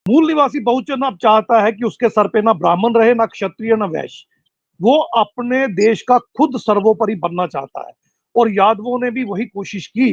मूल निवासी बहुजन अब चाहता है कि उसके सर पे ना ब्राह्मण रहे, ना क्षत्रिय, ना वैश्य। वो अपने देश का खुद सर्वोपरि बनना चाहता है और यादवों ने भी वही कोशिश की।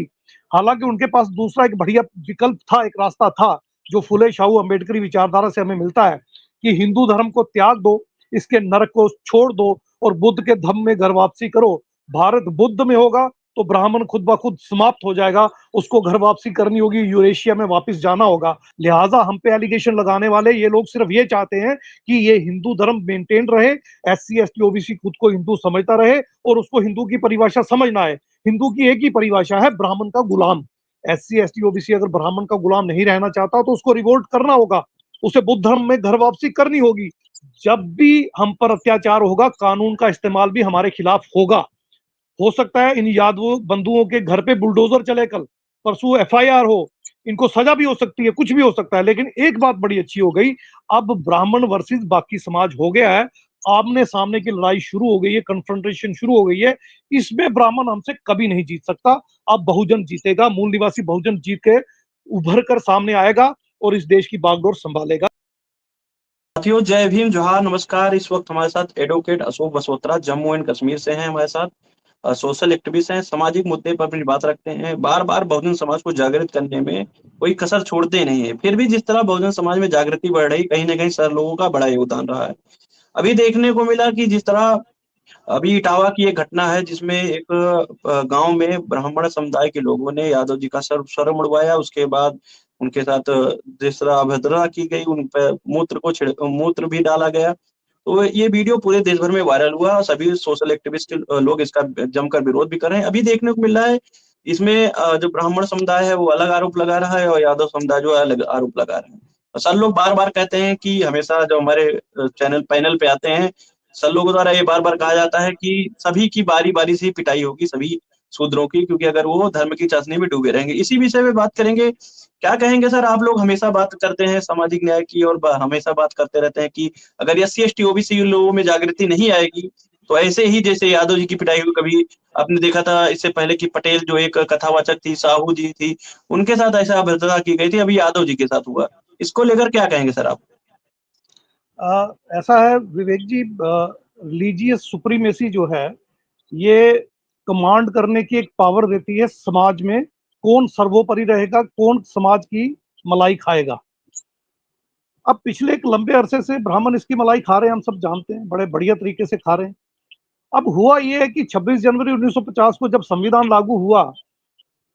हालांकि उनके पास दूसरा एक बढ़िया विकल्प था, एक रास्ता था जो फुले शाहू अम्बेडकरी विचारधारा से हमें मिलता है कि हिंदू धर्म को त्याग दो, इसके नरक को छोड़ दो और बुद्ध के धम्म में घर वापसी करो। भारत बुद्ध में होगा तो ब्राह्मण खुद ब खुद समाप्त हो जाएगा, उसको घर वापसी करनी होगी, यूरेशिया में वापस जाना होगा। लिहाजा हम पे एलिगेशन लगाने वाले ये लोग सिर्फ ये चाहते हैं कि ये हिंदू धर्म मेंटेन रहे, एससी एसटी ओबीसी खुद को हिंदू समझता रहे और उसको हिंदू की परिभाषा समझना है। हिंदू की एक ही परिभाषा है, ब्राह्मण का गुलाम। एससी एसटी ओबीसी अगर ब्राह्मण का गुलाम नहीं रहना चाहता तो उसको रिवोल्ट करना होगा, उसे बुद्ध धर्म में घर वापसी करनी होगी। जब भी हम पर अत्याचार होगा, कानून का इस्तेमाल भी हमारे खिलाफ होगा। हो सकता है इन यादवों बंधुओं के घर पे बुलडोजर चले, कल परसों एफआईआर हो, इनको सजा भी हो सकती है, कुछ भी हो सकता है। लेकिन एक बात बड़ी अच्छी हो गई, अब ब्राह्मण वर्सेस बाकी समाज हो गया है, आमने सामने की लड़ाई शुरू हो गई है, कन्फ्रंटेशन शुरू हो गई है। इसमें ब्राह्मण हमसे कभी नहीं जीत सकता। अब बहुजन जीतेगा, मूल निवासी बहुजन जीत के उभर कर सामने आएगा और इस देश की बागडोर संभालेगा। साथियों, जय भीम, जोहार, नमस्कार। इस वक्त हमारे साथ एडवोकेट अशोक बसोत्रा जम्मू एंड कश्मीर से हैं। हमारे साथ सोशल एक्टिविस्ट हैं, सामाजिक मुद्दे पर अपनी बात रखते हैं, बार बार बहुजन समाज को जागृत करने में कोई कसर छोड़ते नहीं है। फिर भी जिस तरह बहुजन समाज में जागृति बढ़ रही, कहीं ना कहीं सर लोगों का बड़ा योगदान रहा है। अभी देखने को मिला कि जिस तरह अभी इटावा की एक घटना है जिसमें एक गांव में ब्राह्मण समुदाय के लोगों ने यादव जी का सर मुड़वाया। उसके बाद उनके साथ जिस तरह अभद्रता की गई, उन पर मूत्र भी डाला गया। तो ये वीडियो पूरे देश भर में वायरल हुआ और सभी सोशल एक्टिविस्ट लोग इसका जमकर विरोध भी कर रहे हैं। अभी देखने को मिल रहा है इसमें जो ब्राह्मण समुदाय है वो अलग आरोप लगा रहा है और यादव समुदाय जो है अलग आरोप लगा रहे हैं। और सर लोग बार बार कहते हैं कि हमेशा जो हमारे चैनल पैनल पे आते हैं, सर लोगों द्वारा ये बार बार कहा जाता है कि सभी की बारी बारी से पिटाई होगी, सभी शूद्रों की, क्योंकि अगर वो धर्म की चाशनी में डूबे रहेंगे। इसी विषय में बात करेंगे। क्या कहेंगे सर? आप लोग हमेशा बात करते हैं सामाजिक न्याय की और हमेशा बात करते रहते हैं कि अगर एससी एसटी ओबीसी लोगों में जागृति नहीं आएगी तो ऐसे ही जैसे यादव जी की पिटाई हुई, कभी आपने देखा था इससे पहले कि पटेल जो एक कथावाचक थी, साहू जी थी, उनके साथ ऐसा अभद्रता की गई थी, अभी यादव जी के साथ हुआ। इसको लेकर क्या कहेंगे सर आप? ऐसा है विवेक जी, रिलीजियस सुप्रीमेसी जो है ये कमांड करने की एक पावर देती है समाज में, कौन सर्वोपरि रहेगा, कौन समाज की मलाई खाएगा। अब पिछले एक लंबे अरसे से ब्राह्मण इसकी मलाई खा रहे हैं, हम सब जानते हैं, बड़े बढ़िया तरीके से खा रहे हैं। अब हुआ ये है कि 26 जनवरी 1950 को जब संविधान लागू हुआ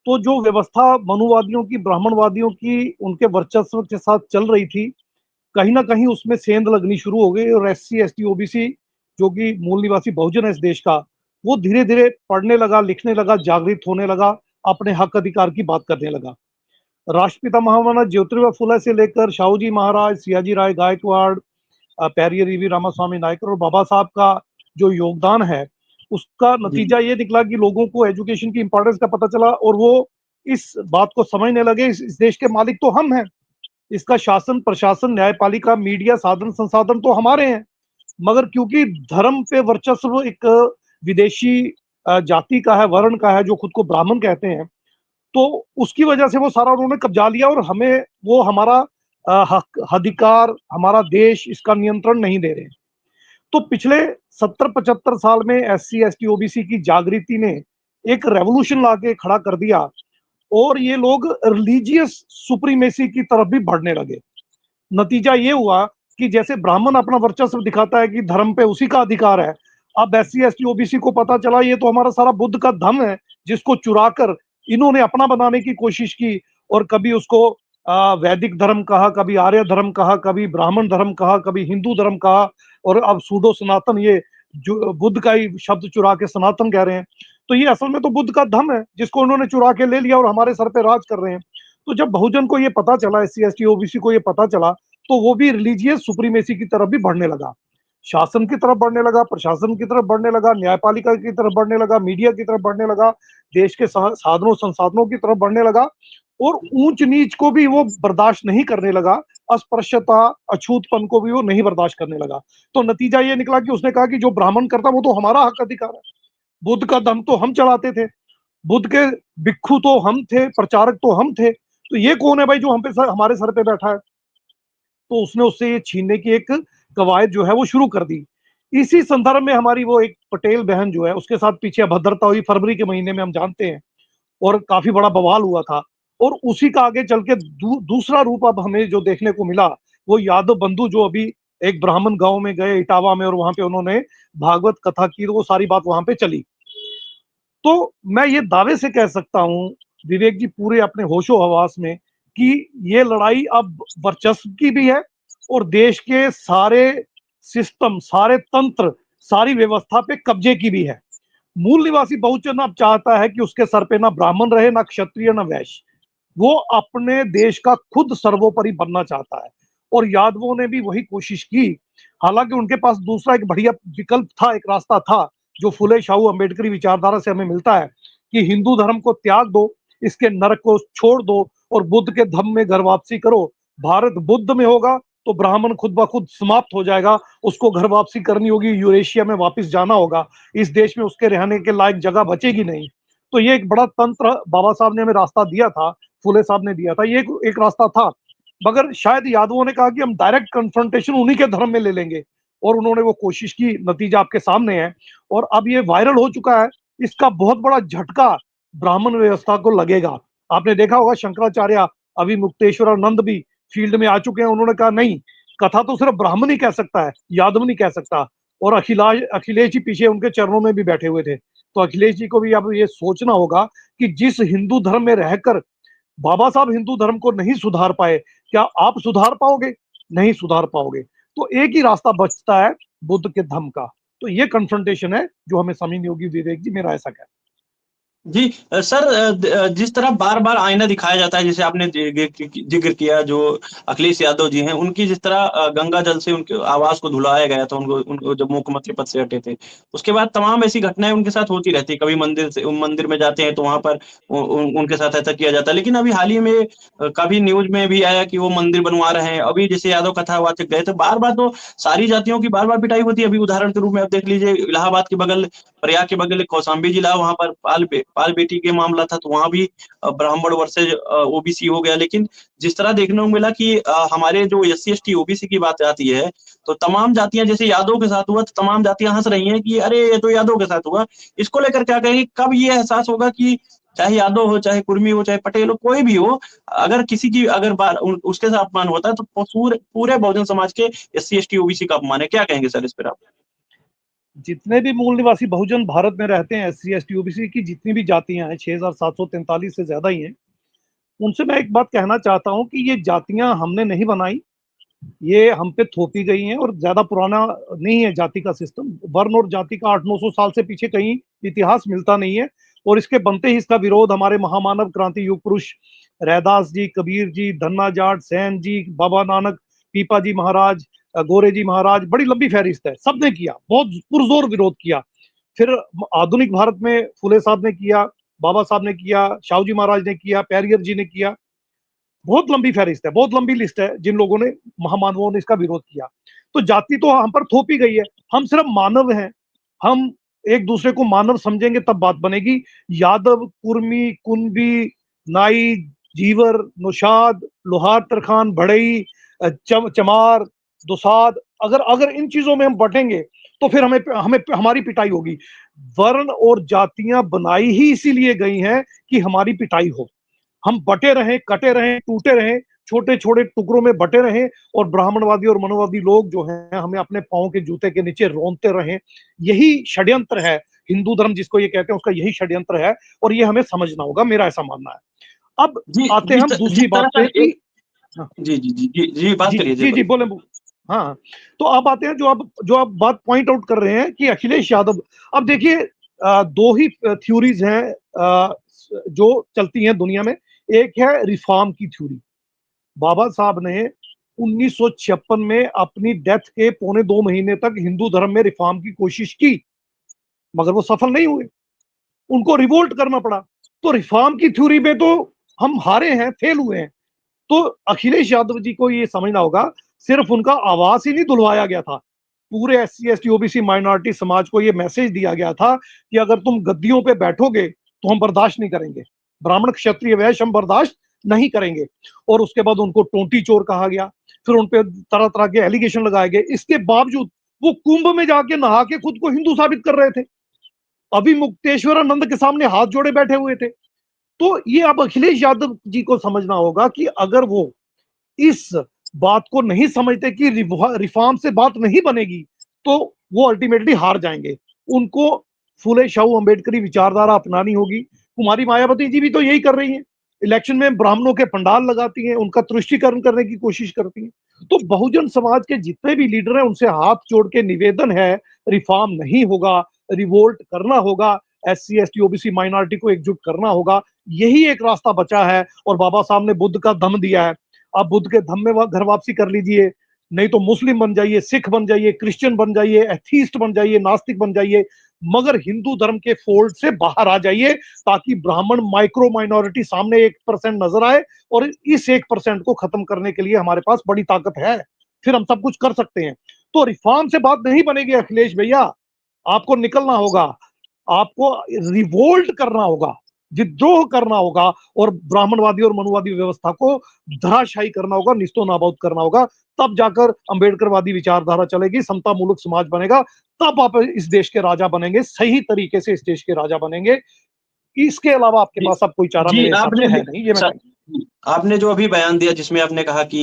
तो जो व्यवस्था मनुवादियों की, ब्राह्मणवादियों की, उनके वर्चस्व के साथ चल रही थी, कहीं ना कहीं उसमें सेंध लगनी शुरू हो गई और एससी एसटी ओबीसी जो कि मूल निवासी बहुजन है इस देश का, वो धीरे धीरे पढ़ने लगा, लिखने लगा, जागृत होने लगा, अपने हक अधिकार की बात करने लगा। राष्ट्रपिता महामना ज्योतिबा फुले से लेकर शाहूजी महाराज, सियाजी राय गायकवाड़, पेरियर ईवी रामास्वामी नायकर और बाबा साहब का जो योगदान है, उसका जी। नतीजा ये निकला कि लोगों को एजुकेशन की इंपॉर्टेंस का पता चला और वो इस बात को समझने लगे, इस देश के मालिक तो हम हैं, इसका शासन प्रशासन न्यायपालिका मीडिया साधन संसाधन तो हमारे हैं। मगर क्योंकि धर्म पे वर्चस्व एक विदेशी जाति का है, वर्ण का है, जो खुद को ब्राह्मण कहते हैं, तो उसकी वजह से वो सारा उन्होंने कब्जा लिया और हमें वो हमारा हक अधिकार, हमारा देश, इसका नियंत्रण नहीं दे रहे। तो पिछले 70-75 साल में एससी एसटी ओबीसी की जागृति ने एक रेवोल्यूशन लाके खड़ा कर दिया और ये लोग रिलीजियस सुप्रीमेसी की तरफ भी बढ़ने लगे। नतीजा ये हुआ कि जैसे ब्राह्मण अपना वर्चस्व दिखाता है कि धर्म पे उसी का अधिकार है, अब एससी एसटी ओबीसी को पता चला ये तो हमारा सारा बुद्ध का धम है, जिसको चुरा कर इन्होंने अपना बनाने की कोशिश की और कभी उसको वैदिक धर्म कहा, कभी आर्य धर्म कहा, कभी ब्राह्मण धर्म कहा, कभी हिंदू धर्म कहा और अब सूडो सनातन, ये जो बुद्ध का ही शब्द चुरा के सनातन कह रहे हैं। तो ये असल में तो बुद्ध का धम है जिसको उन्होंने चुरा के ले लिया और हमारे सर पे राज कर रहे हैं। तो जब बहुजन को ये पता चला, एससी एसटी ओबीसी को ये पता चला, तो वो भी रिलीजियस सुप्रीमेसी की तरफ भी बढ़ने लगा, शासन की तरफ बढ़ने लगा, प्रशासन की तरफ बढ़ने लगा, न्यायपालिका की तरफ बढ़ने लगा, मीडिया की तरफ बढ़ने लगा, देश के साधनों संसाधनों की तरफ बढ़ने लगा और ऊंच नीच को भी वो बर्दाश्त नहीं करने लगा, अस्पृश्यता, अछूतपन को भी वो नहीं बर्दाश्त करने लगा। तो नतीजा ये निकला कि उसने कहा कि जो ब्राह्मण करता वो तो हमारा हक अधिकार है, बुद्ध का दम तो हम चलाते थे, बुद्ध के भिक्षु तो हम थे, प्रचारक तो हम थे, तो ये कौन है भाई जो हम पे हमारे सर पे बैठा है। तो उसने उससे ये छीनने की एक कवायद जो है वो शुरू कर दी। इसी संदर्भ में हमारी वो एक पटेल बहन जो है उसके साथ पीछे अभद्रता हुई फरवरी के महीने में, हम जानते हैं, और काफी बड़ा बवाल हुआ था। और उसी का आगे चल के दूसरा रूप अब हमें जो देखने को मिला, वो यादव बंधु जो अभी एक ब्राह्मण गांव में गए इटावा में, और वहां पे उन्होंने भागवत कथा की, तो वो सारी बात वहां पे चली। तो मैं ये दावे से कह सकता हूं विवेक जी, पूरे अपने होशो हवास में, कि ये लड़ाई अब वर्चस्व की भी है और देश के सारे सिस्टम, सारे तंत्र, सारी व्यवस्था पे कब्जे की भी है। मूल निवासी बहुजन अब चाहता है कि उसके सर पे ना ब्राह्मण रहे, ना क्षत्रिय, ना वैश्य। वो अपने देश का खुद सर्वोपरि बनना चाहता है, और यादवों ने भी वही कोशिश की। हालांकि उनके पास दूसरा एक बढ़िया विकल्प था, एक रास्ता था, जो फुले शाहू अम्बेडकरी विचारधारा से हमें मिलता है, कि हिंदू धर्म को त्याग दो, इसके नरक को छोड़ दो और बुद्ध के धम्म में घर वापसी करो। भारत बुद्ध में होगा तो ब्राह्मण खुद ब खुद समाप्त हो जाएगा, उसको घर वापसी करनी होगी, यूरेशिया में वापस जाना होगा, इस देश में उसके रहने के लायक जगह बचेगी नहीं। तो ये एक बड़ा तंत्र बाबा साहब ने हमें रास्ता दिया था, फुले साहब ने दिया था, ये एक रास्ता था। मगर शायद यादवों ने कहा कि हम डायरेक्ट कन्फ्रंटेशन उन्हीं के धर्म में ले लेंगे, और उन्होंने वो कोशिश की, नतीजा आपके सामने है। और अब ये वायरल हो चुका है, इसका बहुत बड़ा झटका ब्राह्मण व्यवस्था को लगेगा। आपने देखा होगा शंकराचार्य, अभी मुक्तेश्वरानंद भी फील्ड में आ चुके हैं, उन्होंने कहा नहीं, कथा तो सिर्फ ब्राह्मण ही कह सकता है, यादव नहीं कह सकता। और अखिलेश जी पीछे उनके चरणों में भी बैठे हुए थे। तो अखिलेश जी को भी अब ये सोचना होगा कि जिस हिंदू धर्म में रहकर बाबा साहब हिंदू धर्म को नहीं सुधार पाए, क्या आप सुधार पाओगे? नहीं सुधार पाओगे। तो एक ही रास्ता बचता है, बुद्ध के धम्म का। तो ये कन्फ्रंटेशन है जो हमें समझनी होगी विवेक जी, मेरा ऐसा कहना है। जी सर, जिस तरह बार बार आईना दिखाया जाता है, जैसे आपने जिक्र किया, जो अखिलेश यादव जी हैं, उनकी जिस तरह गंगा जल से उनके आवाज को धुलाया गया था, उनको जब मुख्यमंत्री पद से हटे थे, उसके बाद तमाम ऐसी घटनाएं उनके साथ होती रहती है। कभी मंदिर में जाते हैं तो वहां पर उनके साथ ऐसा किया जाता है। लेकिन अभी हाल ही में काफी न्यूज में भी आया कि वो मंदिर बनवा रहे हैं। अभी जैसे यादव कथावाचक गए थे, बार बार तो सारी जातियों की बार बार पिटाई होती है। अभी उदाहरण के रूप में आप देख लीजिए, इलाहाबाद के बगल, प्रयाग के बगल एक कौशाम्बी जिला, वहां पर पाल बेटी के मामला था, तो वहां भी ब्राह्मण वर्सेज ओबीसी हो गया। लेकिन जिस तरह देखने को मिला कि हमारे जो SC ST OBC की बात आती है, तो तमाम जातियां, जैसे यादव के साथ हुआ तो तमाम जातियां हंस रही हैं कि अरे ये तो यादव के साथ हुआ। इसको लेकर क्या कहेंगे, कब ये एहसास होगा कि चाहे यादव हो, चाहे कुर्मी हो, चाहे पटेल हो, कोई भी हो, अगर किसी की अगर उसके साथ अपमान होता है तो पूरे बहुजन समाज के SC ST OBC का अपमान है? क्या कहेंगे सर इस पर आप? जितने भी मूल निवासी बहुजन भारत में रहते हैं, SC ST OBC की जितनी भी जातियां हैं, 6743 से ज्यादा ही हैं, उनसे मैं एक बात कहना चाहता हूं कि ये जातियां हमने नहीं बनाई, ये हम पे थोपी गई हैं, और ज्यादा पुराना नहीं है जाति का सिस्टम। वर्ण और जाति का 800-900 साल से पीछे कहीं इतिहास मिलता नहीं है। और इसके बनते ही इसका विरोध हमारे महामानव क्रांति युग पुरुष रैदास जी, कबीर जी, धन्ना जाट, सैन जी, बाबा नानक, पीपा जी महाराज, गोरे जी महाराज, बड़ी लंबी फहरिस्त है, सबने किया, बहुत पुरजोर विरोध किया। फिर आधुनिक भारत में फुले साहब ने किया, बाबा साहब ने किया, शाहू जी महाराज ने किया, पेरियर जी ने किया। बहुत लंबी फहरिस्त है, बहुत लंबी लिस्ट है जिन लोगों ने, महामानवों ने इसका विरोध किया। तो जाति तो हम पर थोपी गई है, हम सिर्फ मानव हैं। हम एक दूसरे को मानव समझेंगे तब बात बनेगी। यादव, कुर्मी, कुंभी, नाई, जीवर, नौशाद, लोहार, तरखान, बढ़ई, चमार, दुसाद, अगर अगर इन चीजों में हम बटेंगे तो फिर हमें हमें हमारी पिटाई होगी। वर्ण और जातियां बनाई ही इसीलिए गई हैं कि हमारी पिटाई हो। हम बटे रहें, कटे रहें, टूटे रहें, छोटे छोटे टुकड़ों में बटे रहें, और ब्राह्मणवादी और मनोवादी लोग जो हैं हमें अपने पांव के जूते के नीचे रोनते रहें। यही षड्यंत्र है, हिंदू धर्म जिसको ये कहते हैं उसका यही षड्यंत्र है, और ये हमें समझना होगा, मेरा ऐसा मानना है। अब जी, आते हैं हम दूसरी जिस बात तरह पे सर कि एक, जी जी जी जी जी, बात जी करिए जी, जी जी, बोले। हाँ, तो अब आते हैं जो आप बात पॉइंट आउट कर रहे हैं कि अखिलेश यादव। अब देखिए, दो ही थ्योरीज हैं जो चलती हैं दुनिया में। एक है रिफॉर्म की थ्योरी। बाबा साहब ने 1956 में अपनी डेथ के 1.25 महीने तक हिंदू धर्म में रिफॉर्म की कोशिश की, मगर वो सफल नहीं हुए, उनको रिवोल्ट करना पड़ा। तो रिफॉर्म की थ्योरी में तो हम हारे हैं, फेल हुए हैं। तो अखिलेश यादव जी को ये समझना होगा, सिर्फ उनका आवास ही नहीं धुलवाया गया था, पूरे SC ST OBC माइनॉरिटी समाज को ये मैसेज दिया गया था कि अगर तुम गद्दियों पे बैठोगे तो हम बर्दाश्त नहीं करेंगे, ब्राह्मण, क्षत्रिय, वैश्य हम बर्दाश्त नहीं करेंगे। और उसके बाद उनको टोंटी चोर कहा गया, फिर उन पे तरह तरह के एलिगेशन लगाए गए। इसके बावजूद वो कुंभ में जाके नहा के खुद को हिंदू साबित कर रहे थे, अभी मुक्तेश्वरानंद के सामने हाथ जोड़े बैठे हुए थे। तो ये अब अखिलेश यादव जी को समझना होगा कि अगर वो इस बात को नहीं समझते कि रिफॉर्म से बात नहीं बनेगी, तो वो अल्टीमेटली हार जाएंगे। उनको फूले शाहू अंबेडकरी विचारधारा अपनानी होगी। कुमारी मायावती जी भी तो यही कर रही हैं, इलेक्शन में ब्राह्मणों के पंडाल लगाती हैं, उनका तुष्टीकरण करने की कोशिश करती हैं। तो बहुजन समाज के जितने भी लीडर हैं उनसे हाथ जोड़ के निवेदन है, रिफॉर्म नहीं होगा, रिवोल्ट करना होगा, SC ST OBC माइनॉरिटी को एकजुट करना होगा। यही एक रास्ता बचा है और बाबा साहब ने बुद्ध का दम दिया है। आप बुद्ध के धम में घर वापसी कर लीजिए, नहीं तो मुस्लिम बन जाइए, सिख बन जाइए, क्रिश्चियन बन जाइए, एथीस्ट बन जाइए, नास्तिक बन जाइए, मगर हिंदू धर्म के फोल्ड से बाहर आ जाइए, ताकि ब्राह्मण माइक्रो माइनॉरिटी सामने 1% नजर आए और इस 1% को खत्म करने के लिए हमारे पास बड़ी ताकत है, फिर हम सब कुछ कर सकते हैं। तो रिफॉर्म से बात नहीं बनेगी अखिलेश भैया, आपको निकलना होगा, आपको रिवोल्ट करना होगा, विद्रोह करना होगा और ब्राह्मणवादी और मनुवादी व्यवस्था को धराशायी करना होगा, निस्तो नाबूद करना होगा। तब जाकर अंबेडकरवादी विचारधारा चलेगी, समता मूलक समाज बनेगा, तब आप इस देश के राजा बनेंगे, सही तरीके से इस देश के राजा बनेंगे। इसके अलावा आपके पास अब कोई चारा जी मेरे हिसाब आपने से है नहीं, ये मैं सर, आपने जो अभी बयान दिया जिसमें आपने कहा कि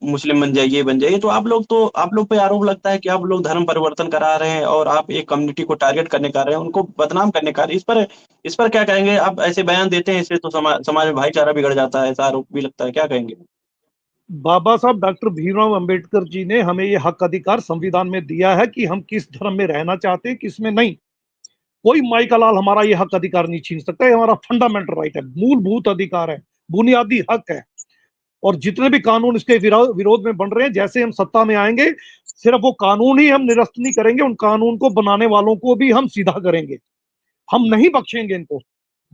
मुस्लिम बन जाइए बन जाइए, तो आप लोग पे आरोप लगता है कि आप लोग धर्म परिवर्तन करा रहे हैं और आप एक कम्युनिटी को टारगेट करने का रहे हैं, उनको बदनाम करने का रहे हैं। इस पर क्या कहेंगे? आप ऐसे बयान देते हैं, इससे तो समाज में भाईचारा बिगड़ जाता है, ऐसा आरोप भी लगता है, क्या कहेंगे? बाबा साहब डॉक्टर भीमराव अंबेडकर जी ने हमें ये हक अधिकार संविधान में दिया है कि हम किस धर्म में रहना चाहते हैं, किस में नहीं। कोई माई का लाल हमारा ये हक अधिकार नहीं छीन सकता, ये हमारा फंडामेंटल राइट है, मूलभूत अधिकार है, बुनियादी हक है। और जितने भी कानून इसके विरोध में बन रहे हैं, जैसे हम सत्ता में आएंगे, सिर्फ वो कानून ही हम निरस्त नहीं करेंगे, उन कानून को बनाने वालों को भी हम सीधा करेंगे, हम नहीं बख्शेंगे इनको।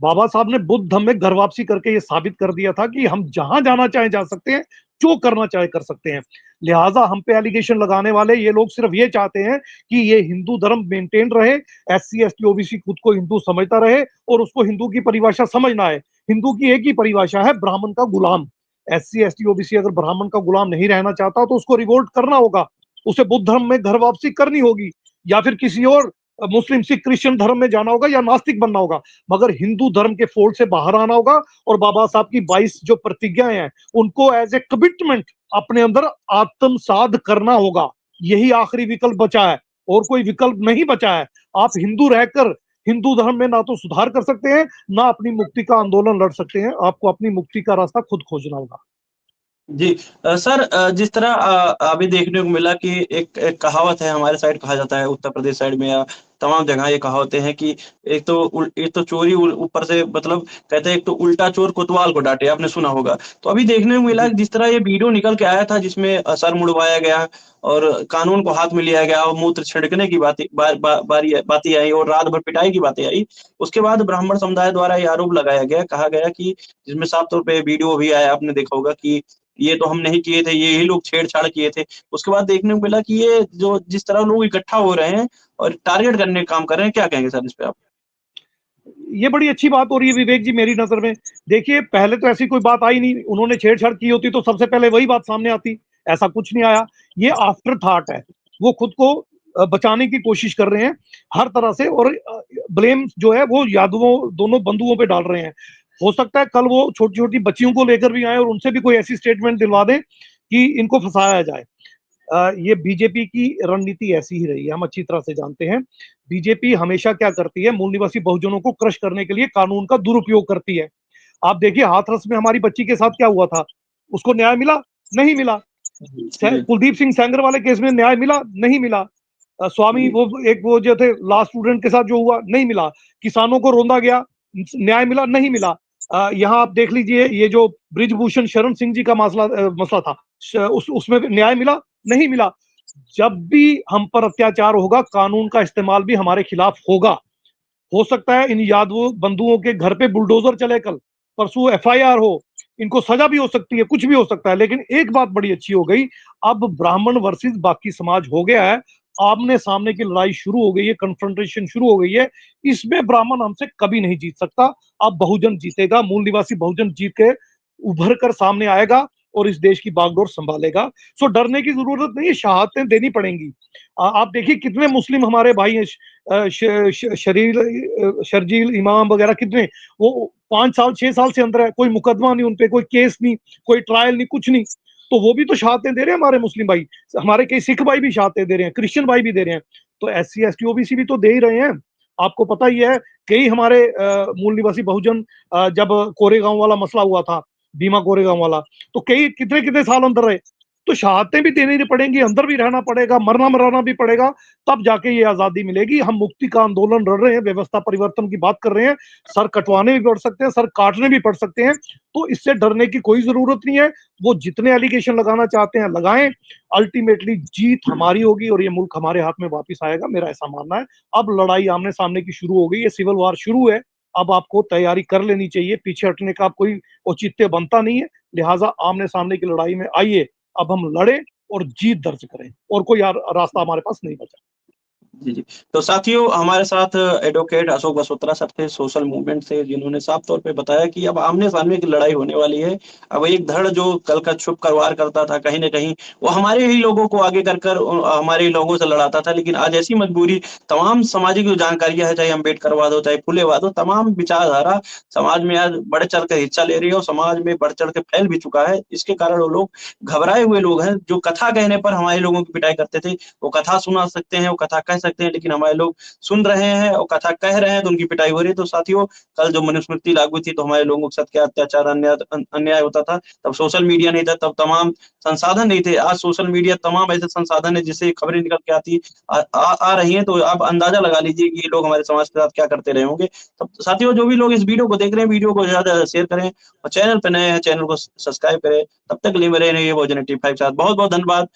बाबा साहब ने बुद्ध धम्म में घर वापसी करके ये साबित कर दिया था कि हम जहां जाना चाहे जा सकते हैं, जो करना चाहे कर सकते हैं। लिहाजा हम पे एलिगेशन लगाने वाले ये लोग सिर्फ ये चाहते हैं कि ये हिंदू धर्म मेंटेन रहे, SC ST OBC खुद को हिंदू समझता रहे और उसको हिंदू की परिभाषा समझना है। हिंदू की एक ही परिभाषा है, ब्राह्मण का गुलाम। SC ST OBC अगर ब्राह्मण का गुलाम नहीं रहना चाहता तो उसको रिवोल्ट करना होगा, उसे बुद्ध धर्म में घर वापसी करनी होगी, या फिर किसी और मुस्लिम सिख क्रिश्चियन धर्म में जाना होगा, या नास्तिक बनना होगा, मगर हिंदू धर्म के फोल्ड से बाहर आना होगा। और बाबा साहब की 22 जो प्रतिज्ञाएं हैं उनको एज ए कमिटमेंट अपने अंदर आत्मसात करना होगा। यही आखिरी विकल्प बचा है, और कोई विकल्प नहीं बचा है। आप हिंदू रहकर हिंदू धर्म में ना तो सुधार कर सकते हैं, ना अपनी मुक्ति का आंदोलन लड़ सकते हैं, आपको अपनी मुक्ति का रास्ता खुद खोजना होगा। जी सर, जिस तरह अभी देखने को मिला कि एक कहावत है, हमारे साइड कहा जाता है, उत्तर प्रदेश साइड में या तमाम जगह ये कहावतें हैं कि एक तो चोरी ऊपर से, मतलब कहते हैं एक तो उल्टा चोर कोतवाल को डांटे, आपने सुना होगा। तो अभी देखने को मिला कि जिस तरह ये वीडियो निकल के आया था जिसमें सर मुड़वाया गया और कानून को हाथ में लिया गया और मूत्र छिड़कने की बातें आई और रात भर पिटाई की बातें आई। उसके बाद ब्राह्मण समुदाय द्वारा ये आरोप लगाया गया, कहा गया कि जिसमें साफ तौर पे वीडियो भी आया, आपने देखा होगा कि ये तो हम नहीं किए थे, ये ही लोग छेड़छाड़ किए थे। उसके बाद देखने को मिला कि ये जो जिस तरह लोग इकट्ठा हो रहे हैं और टारगेट करने का काम कर रहे हैं, क्या कहेंगे सर इस पे आप? ये बड़ी अच्छी बात हो रही है विवेक जी मेरी नजर में। देखिए, पहले तो ऐसी कोई बात आई नहीं, उन्होंने छेड़छाड़ की होती तो सबसे पहले वही बात सामने आती, ऐसा कुछ नहीं आया। ये आफ्टर थॉट है, वो खुद को बचाने की कोशिश कर रहे हैं हर तरह से, और ब्लेम जो है वो यादवों दोनों बंधुओं पे डाल रहे हैं। हो सकता है कल वो छोटी छोटी बच्चियों को लेकर भी आए और उनसे भी कोई ऐसी स्टेटमेंट दिलवा दें कि इनको फंसाया जाए। ये बीजेपी की रणनीति ऐसी ही रही है, हम अच्छी तरह से जानते हैं। बीजेपी हमेशा क्या करती है, मूल निवासी बहुजनों को क्रश करने के लिए कानून का दुरुपयोग करती है। आप देखिए हाथरस में हमारी बच्ची के साथ क्या हुआ था, उसको न्याय मिला? नहीं मिला। जी, कुलदीप सिंह सेंगर वाले केस में न्याय मिला? नहीं मिला। स्वामी जी, वो जो थे लास्ट स्टूडेंट के साथ जो हुआ, नहीं मिला। किसानों को रोंदा गया, न्याय मिला? नहीं मिला। यहाँ आप देख लीजिए, ये जो ब्रिजभूषण शरण सिंह जी का मसला था, उसमें न्याय मिला? नहीं मिला। जब भी हम पर अत्याचार होगा, कानून का इस्तेमाल भी हमारे खिलाफ होगा। हो सकता है इन यादवों बंधुओं के घर पे बुलडोजर चले, कल परसों FIR हो, इनको सजा भी हो सकती है, कुछ भी हो सकता है। लेकिन एक बात बड़ी अच्छी हो गई, अब ब्राह्मण वर्सेस बाकी समाज हो गया है, आमने सामने की लड़ाई शुरू हो गई है, कन्फ्रंटेशन शुरू हो गई है। इसमें ब्राह्मण हमसे कभी नहीं जीत सकता। अब बहुजन जीतेगा, मूल निवासी बहुजन जीत के उभर कर सामने आएगा और इस देश की बागडोर संभालेगा। सो डरने की जरूरत नहीं है, शहादतें देनी पड़ेंगी। आप देखिए कितने मुस्लिम हमारे भाई हैं, शर्जील इमाम वगैरह, कितने वो 5 साल 6 साल से अंदर है, कोई मुकदमा नहीं उन पे, कोई केस नहीं, कोई ट्रायल नहीं, कुछ नहीं। तो वो भी तो शहादतें दे रहे हैं हमारे मुस्लिम भाई, हमारे कई सिख भाई भी शहादतें दे रहे हैं, क्रिश्चियन भाई भी दे रहे हैं। तो SC ST OBC भी तो दे ही रहे हैं। आपको पता ही है, कई हमारे मूल निवासी बहुजन, जब कोरेगांव वाला मसला हुआ था, भीमा कोरेगांव वाला, तो कई कितने कितने साल अंदर रहे। तो शहादतें भी देनी पड़ेंगी, अंदर भी रहना पड़ेगा, मरना मराना भी पड़ेगा, तब जाके ये आजादी मिलेगी। हम मुक्ति का आंदोलन लड़ रहे हैं, व्यवस्था परिवर्तन की बात कर रहे हैं, सर कटवाने भी पड़ सकते हैं, सर काटने भी पड़ सकते हैं। तो इससे डरने की कोई जरूरत नहीं है। वो जितने एलिगेशन लगाना चाहते हैं लगाएं, अल्टीमेटली जीत हमारी होगी और ये मुल्क हमारे हाथ में वापस आएगा, मेरा ऐसा मानना है। अब लड़ाई आमने सामने की शुरू हो गई है, सिविल वार शुरू है। अब आपको तैयारी कर लेनी चाहिए, पीछे हटने का कोई औचित्य बनता नहीं है। लिहाजा आमने सामने की लड़ाई में आइए, अब हम लड़े और जीत दर्ज करें, और कोई रास्ता हमारे पास नहीं बचा। जी, जी। तो साथियों, हमारे साथ एडवोकेट अशोक बसोत्रा सर थे, सोशल मूवमेंट से, जिन्होंने साफ तौर पे बताया कि अब आमने-सामने की लड़ाई होने वाली है। अब एक धड़ जो कल का छुप कर वार करता था, कहीं न कहीं वो हमारे ही लोगों को आगे कर हमारे ही लोगों से लड़ाता था। लेकिन आज ऐसी मजबूरी, तमाम सामाजिक जो जानकारियाँ हैं, चाहे अम्बेडकरवाद हो, चाहे फुलेवाद हो, तमाम विचारधारा समाज में आज बढ़-चढ़ कर हिस्सा ले रही है और समाज में बढ़-चढ़ के फैल भी चुका है। इसके कारण वो लोग घबराए हुए लोग हैं, जो कथा कहने पर हमारे लोगों की पिटाई करते थे, वो कथा सुना सकते हैं, वो कथा कह सकते हैं, लेकिन हमारे लोग सुन रहे हैं और कथा कह रहे हैं तो उनकी पिटाई हो रही है। तो साथियों, कल जो मनुस्मृति लागू थी तो हमारे लोगों के साथ क्या अत्याचार, अन्याय होता था। तब सोशल मीडिया नहीं था, तब तमाम संसाधन नहीं थे। आज सोशल मीडिया तमाम ऐसे संसाधन है जिससे खबरें निकल के आती आ रही हैं, तो आप अंदाजा लगा लीजिए कि ये लोग हमारे समाज के साथ क्या करते रहे होंगे। तब साथियों, जो भी लोग इस वीडियो को देख रहे हैं, वीडियो को ज़्यादा शेयर करें और चैनल पे नए हैं, चैनल को सब्सक्राइब करें। तब तक के लिए मेरे ये भोजन टिप 5 के साथ बहुत-बहुत धन्यवाद।